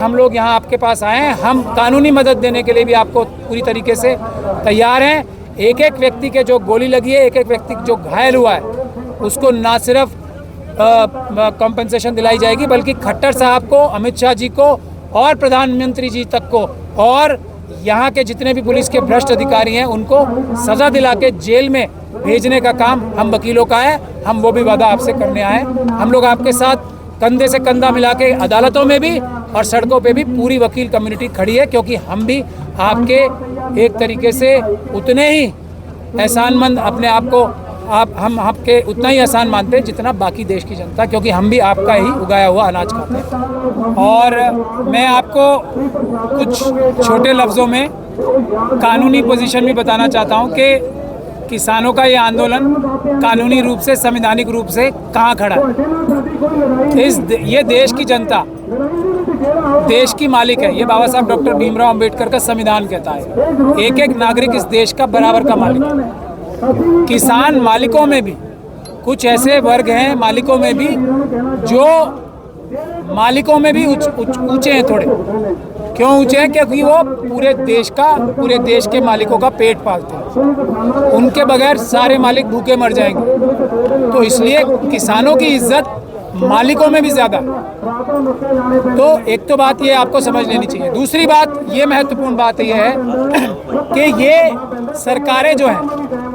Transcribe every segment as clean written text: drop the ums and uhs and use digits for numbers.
हम लोग यहाँ आपके पास आए हैं, हम कानूनी मदद देने के लिए भी आपको पूरी तरीके से तैयार हैं। एक एक व्यक्ति के जो गोली लगी है, एक एक व्यक्ति जो घायल हुआ है, उसको ना सिर्फ कॉम्पेंसेशन दिलाई जाएगी बल्कि खट्टर साहब को, अमित शाह जी को और प्रधानमंत्री जी तक को और यहाँ के जितने भी पुलिस के भ्रष्ट अधिकारी हैं उनको सज़ा दिला के जेल में भेजने का काम हम वकीलों का है। हम वो भी वादा आपसे करने आए। हम लोग आपके साथ कंधे से कंधा मिला के अदालतों में भी और सड़कों पे भी पूरी वकील कम्युनिटी खड़ी है, क्योंकि हम भी आपके एक तरीके से उतने ही एहसानमंद अपने आप को हम आपके उतना ही एहसान मानते हैं जितना बाकी देश की जनता, क्योंकि हम भी आपका ही उगाया हुआ अनाज खाते हैं। और मैं आपको कुछ छोटे लफ्ज़ों में कानूनी पोजीशन भी बताना चाहता हूं कि किसानों का ये आंदोलन कानूनी रूप से, संवैधानिक रूप से कहाँ खड़ा है। ये देश की जनता देश की मालिक है। ये बाबा साहब डॉक्टर भीमराव अंबेडकर का संविधान कहता है एक एक नागरिक इस देश का बराबर का मालिक है। किसान मालिकों में भी कुछ ऐसे वर्ग हैं, मालिकों में भी जो मालिकों में भी ऊंचे हैं थोड़े। क्यों ऊंचे हैं? क्योंकि वो पूरे देश के मालिकों का पेट पालते हैं। उनके बगैर सारे मालिक भूखे मर जाएंगे। तो इसलिए किसानों की इज्जत मालिकों में भी ज़्यादा है। तो एक तो बात ये आपको समझ लेनी चाहिए। दूसरी बात, ये महत्वपूर्ण बात ये है कि ये सरकारें जो हैं,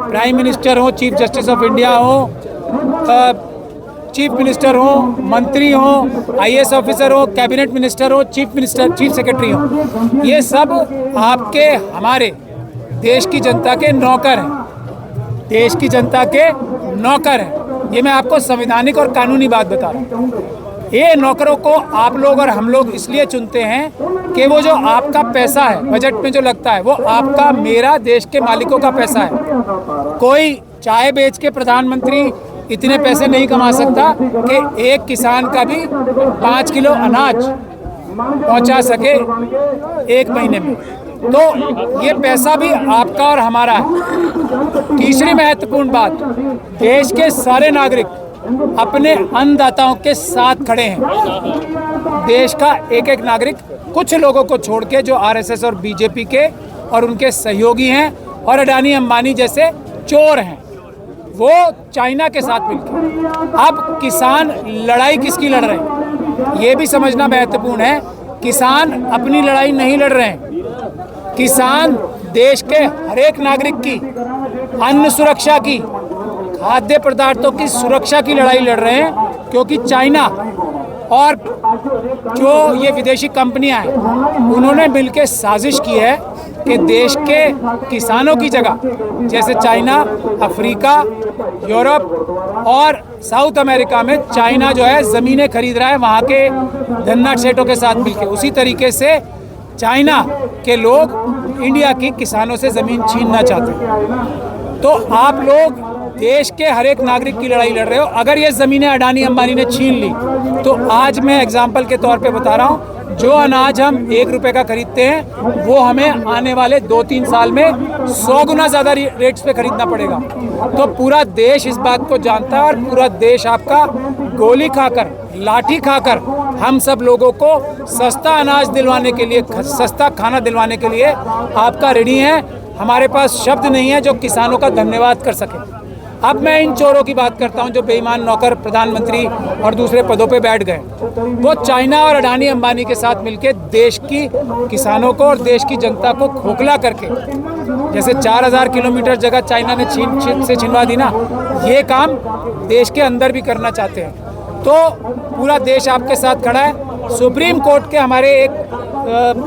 प्राइम मिनिस्टर हो, चीफ जस्टिस ऑफ इंडिया हो, चीफ मिनिस्टर हो, मंत्री हो, आईएएस ऑफिसर हो, कैबिनेट मिनिस्टर हो, चीफ सेक्रेटरी हो, ये सब आपके हमारे देश की जनता के नौकर हैं। देश की जनता के नौकर हैं। ये मैं आपको संवैधानिक और कानूनी बात बता रहा हूँ। ये नौकरों को आप लोग और हम लोग इसलिए चुनते हैं कि वो जो आपका पैसा है बजट में जो लगता है, वो आपका, मेरा, देश के मालिकों का पैसा है। कोई चाय बेच के प्रधानमंत्री इतने पैसे नहीं कमा सकता कि एक किसान का भी 5 किलो अनाज पहुंचा सके एक महीने में। तो ये पैसा भी आपका और हमारा है। तीसरी महत्वपूर्ण बात, देश के सारे नागरिक अपने अन्नदाताओं के साथ खड़े हैं। देश का एक एक नागरिक, कुछ लोगों को छोड़ के जो आरएसएस और बीजेपी के और उनके सहयोगी हैं और अडानी अंबानी जैसे चोर हैं, वो चाइना के साथ मिलकर। अब किसान लड़ाई किसकी लड़ रहे हैं ये भी समझना महत्वपूर्ण है। किसान अपनी लड़ाई नहीं लड़ रहे हैं। किसान देश के हर एक नागरिक की अन्न सुरक्षा की, खाद्य पदार्थों की सुरक्षा की लड़ाई लड़ रहे हैं, क्योंकि चाइना और जो ये विदेशी कंपनियां हैं उन्होंने मिलकर साजिश की है कि देश के किसानों की जगह, जैसे चाइना, अफ्रीका, यूरोप और साउथ अमेरिका में चाइना जो है ज़मीनें खरीद रहा है वहाँ के धन्ना सेठों के साथ मिलकर, उसी तरीके से चाइना के लोग इंडिया की किसानों से ज़मीन छीनना चाहते हैं। तो आप लोग देश के हर एक नागरिक की लड़ाई लड़ रहे हो। अगर ये ज़मीनें अडानी अंबानी ने छीन ली तो आज मैं एग्जाम्पल के तौर पे बता रहा हूँ, जो अनाज हम 1 रुपये का खरीदते हैं वो हमें आने वाले 2-3 साल में 100 गुना ज़्यादा रेट्स पे खरीदना पड़ेगा। तो पूरा देश इस बात को जानता है और पूरा देश आपका गोली खाकर, लाठी खाकर हम सब लोगों को सस्ता अनाज दिलवाने के लिए, सस्ता खाना दिलवाने के लिए आपका रेडी है। हमारे पास शब्द नहीं है जो किसानों का धन्यवाद कर सके। अब मैं इन चोरों की बात करता हूं जो बेईमान नौकर प्रधानमंत्री और दूसरे पदों पे बैठ गए। वो चाइना और अडानी अंबानी के साथ मिलकर देश की किसानों को और देश की जनता को खोखला करके, जैसे 4000 किलोमीटर जगह चाइना ने छिनवा दी ना, ये काम देश के अंदर भी करना चाहते हैं। तो पूरा देश आपके साथ खड़ा है। सुप्रीम कोर्ट के हमारे एक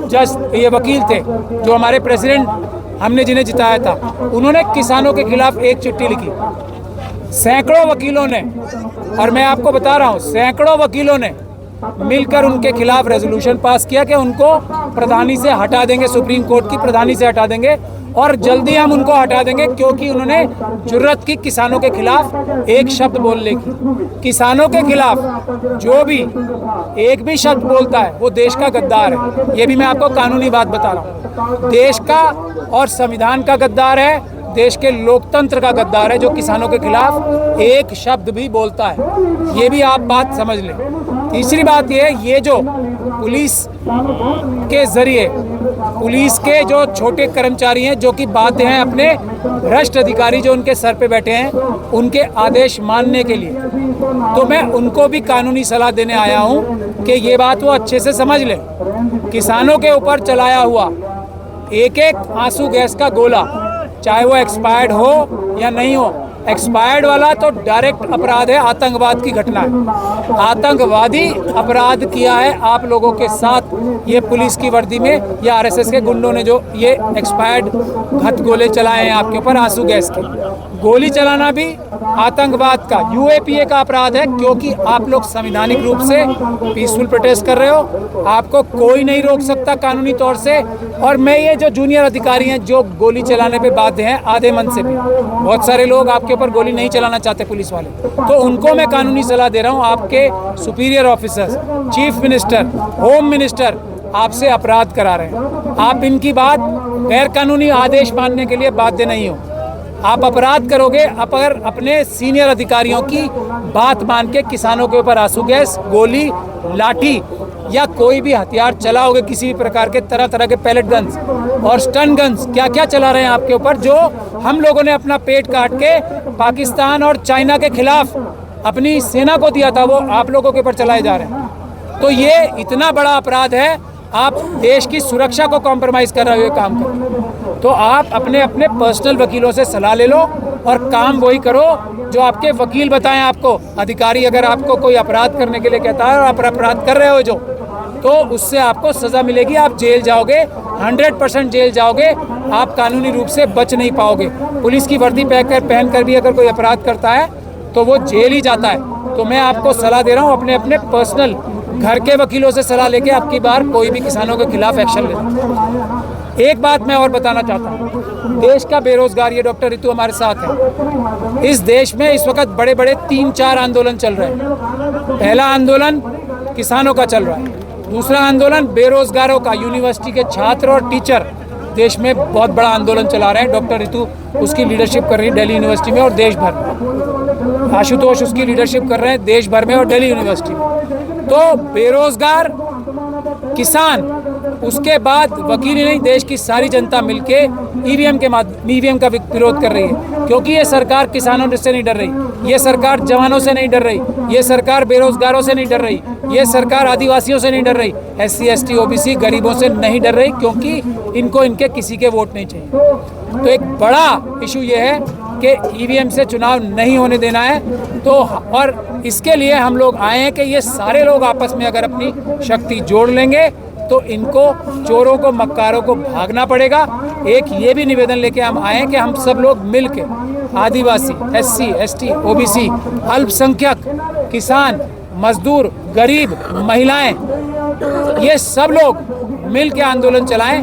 जज, ये वकील थे जो हमारे प्रेसिडेंट हमने जिन्हें जिताया था, उन्होंने किसानों के खिलाफ एक चिट्ठी लिखी। सैकड़ों वकीलों ने, और मैं आपको बता रहा हूँ, सैकड़ों वकीलों ने मिलकर उनके खिलाफ रेजोल्यूशन पास किया कि उनको प्रधानी से हटा देंगे, सुप्रीम कोर्ट की प्रधानी से हटा देंगे और जल्दी हम उनको हटा देंगे, क्योंकि उन्होंने जुर्रत की किसानों के खिलाफ एक शब्द बोलने की। किसानों के खिलाफ जो भी एक भी शब्द बोलता है वो देश का गद्दार है। ये भी मैं आपको कानूनी बात बता रहा हूँ। देश का और संविधान का गद्दार है, देश के लोकतंत्र का गद्दार है जो किसानों के खिलाफ एक शब्द भी बोलता है। ये भी आप बात समझ लें। तीसरी बात ये जो पुलिस के जरिए पुलिस के जो छोटे कर्मचारी हैं जो कि बाध्य हैं अपने भ्रष्ट अधिकारी जो उनके सर पे बैठे हैं उनके आदेश मानने के लिए, तो मैं उनको भी कानूनी सलाह देने आया हूं कि ये बात वो अच्छे से समझ लें। किसानों के ऊपर चलाया हुआ एक एक आंसू गैस का गोला, चाहे वो एक्सपायर्ड हो या नहीं हो, एक्सपायर्ड वाला तो डायरेक्ट अपराध है, आतंकवाद की घटना है। आतंकवादी अपराध किया है आप लोगों के साथ, ये पुलिस की वर्दी में या आरएसएस के गुंडों ने जो ये एक्सपायर्ड घत गोले चलाए हैं आपके ऊपर, आंसू गैस के गोली चलाना भी आतंकवाद का यूएपीए का अपराध है, क्योंकि आप लोग संवैधानिक रूप से पीसफुल प्रोटेस्ट कर रहे हो, आपको कोई नहीं रोक सकता कानूनी तौर से। और मैं ये जो जूनियर अधिकारी हैं जो गोली चलाने पे बाध्य हैं आधे मन से भी, बहुत सारे लोग आपके ऊपर गोली नहीं चलाना चाहते पुलिस वाले, तो उनको मैं कानूनी सलाह दे रहा हूँ। आपके superior officers, chief minister, home minister आपसे अपराध करा रहे हैं, आप इनकी बात गैर कानूनी आदेश मानने के लिए बाध्य नहीं हो। आप अपराध करोगे अगर अपने सीनियर अधिकारियों की बात मान के किसानों के ऊपर आंसू गैस, गोली, लाठी या कोई भी हथियार चलाओगे, किसी भी प्रकार के तरह तरह के पैलेट गन्स और स्टन गन्स क्या क्या चला रहे हैं आपके ऊपर, जो हम लोगों ने अपना पेट काट के पाकिस्तान और चाइना के खिलाफ अपनी सेना को दिया था, वो आप लोगों के ऊपर चलाए जा रहे हैं। तो ये इतना बड़ा अपराध है, आप देश की सुरक्षा को कॉम्प्रोमाइज़ कर रहे हुए काम करो। तो आप अपने अपने पर्सनल वकीलों से सलाह ले लो और काम वही करो जो आपके वकील बताएं आपको। अधिकारी अगर आपको कोई अपराध करने के लिए कहता है और आप अपराध कर रहे हो जो, तो उससे आपको सज़ा मिलेगी, आप जेल जाओगे, 100% जेल जाओगे, आप कानूनी रूप से बच नहीं पाओगे। पुलिस की वर्दी पहन कर भी अगर कोई अपराध करता है तो वो जेल ही जाता है। तो मैं आपको सलाह दे रहा हूँ, अपने अपने पर्सनल घर के वकीलों से सलाह लेके आपकी बार कोई भी किसानों के खिलाफ एक्शन ले। एक बात मैं और बताना चाहता हूँ, देश का बेरोजगार, ये डॉक्टर ऋतु हमारे साथ है, इस देश में इस वक्त बड़े बड़े 3-4 आंदोलन चल रहे हैं। पहला आंदोलन किसानों का चल रहा है, दूसरा आंदोलन बेरोजगारों का, यूनिवर्सिटी के छात्र और टीचर देश में बहुत बड़ा आंदोलन चला रहे हैं। डॉक्टर ऋतु उसकी लीडरशिप कर रही है दिल्ली यूनिवर्सिटी में और देश भर में, आशुतोष उसकी लीडरशिप कर रहे हैं देश भर में और दिल्ली यूनिवर्सिटी में। तो बेरोजगार, किसान, उसके बाद वकील ही नहीं, देश की सारी जनता मिलके ईवीएम का विरोध कर रही है, क्योंकि ये सरकार किसानों से नहीं डर रही, ये सरकार जवानों से नहीं डर रही, ये सरकार बेरोजगारों से नहीं डर रही, ये सरकार आदिवासियों से नहीं डर रही, SC ST OBC गरीबों से नहीं डर रही, क्योंकि इनको इनके किसी के वोट नहीं चाहिए। तो एक बड़ा इशू ये है कि ईवीएम से चुनाव नहीं होने देना है। तो और इसके लिए हम लोग आए हैं कि ये सारे लोग आपस में अगर अपनी शक्ति जोड़ लेंगे तो इनको, चोरों को, मक्कारों को भागना पड़ेगा। एक ये भी निवेदन लेके हम आए हैं कि हम सब लोग मिल के, आदिवासी, SC ST OBC, अल्पसंख्यक, किसान, मजदूर, गरीब, महिलाएं, ये सब लोग मिल के आंदोलन चलाएं।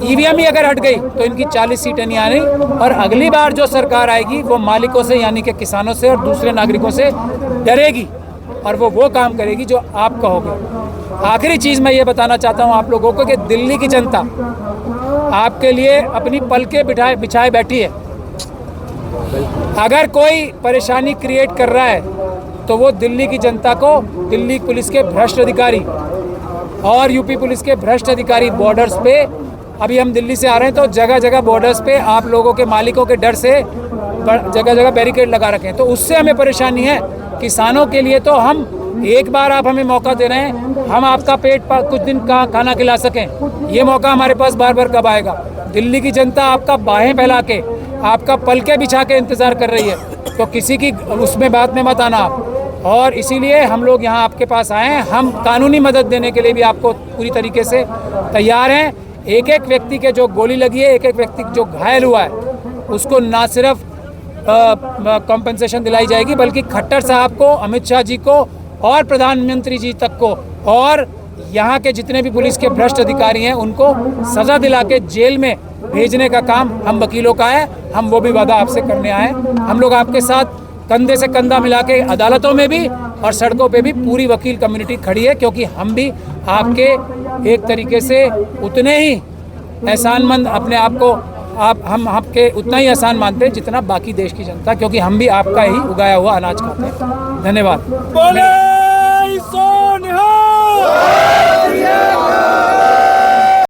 ईवीएम ही अगर हट गई तो इनकी 40 सीटें नहीं आनी, और अगली बार जो सरकार आएगी वो मालिकों से, यानी कि किसानों से और दूसरे नागरिकों से डरेगी, और वो काम करेगी जो आप कहोगे। आखिरी चीज़ मैं ये बताना चाहता हूँ आप लोगों को कि दिल्ली की जनता आपके लिए अपनी पलकें बिछाए बैठी है। अगर कोई परेशानी क्रिएट कर रहा है तो वो दिल्ली की जनता को, दिल्ली पुलिस के भ्रष्ट अधिकारी और यूपी पुलिस के भ्रष्ट अधिकारी बॉर्डर्स पे, अभी हम दिल्ली से आ रहे हैं तो जगह जगह बॉर्डर्स पे आप लोगों के मालिकों के डर से जगह जगह बैरिकेड लगा रखे हैं, तो उससे हमें परेशानी है। किसानों के लिए तो हम, एक बार आप हमें मौका दे रहे हैं, हम आपका पेट कुछ दिन का खाना खिला सकें, ये मौका हमारे पास बार बार कब आएगा? दिल्ली की जनता आपका बाहें फैला के, आपका पलके बिछा के इंतज़ार कर रही है, तो किसी की उसमें बात में मत आना आप। और इसीलिए हम लोग यहाँ आपके पास आए हैं, हम कानूनी मदद देने के लिए भी आपको पूरी तरीके से तैयार हैं। एक एक व्यक्ति के जो गोली लगी है, एक एक व्यक्ति जो घायल हुआ है, उसको ना सिर्फ कॉम्पेंसेशन दिलाई जाएगी, बल्कि खट्टर साहब को, अमित शाह जी को और प्रधानमंत्री जी तक को, और यहाँ के जितने भी पुलिस के भ्रष्ट अधिकारी हैं उनको सज़ा दिला के जेल में भेजने का काम हम वकीलों का है। हम वो भी वादा आपसे करने आए। हम लोग आपके साथ कंधे से कंधा मिला के अदालतों में भी और सड़कों पे भी पूरी वकील कम्युनिटी खड़ी है, क्योंकि हम भी आपके एक तरीके से उतने ही एहसानमंद अपने आप को, हम आपके उतना ही एहसान मानते हैं जितना बाकी देश की जनता, क्योंकि हम भी आपका ही उगाया हुआ अनाज खाते हैं। धन्यवाद। निहाल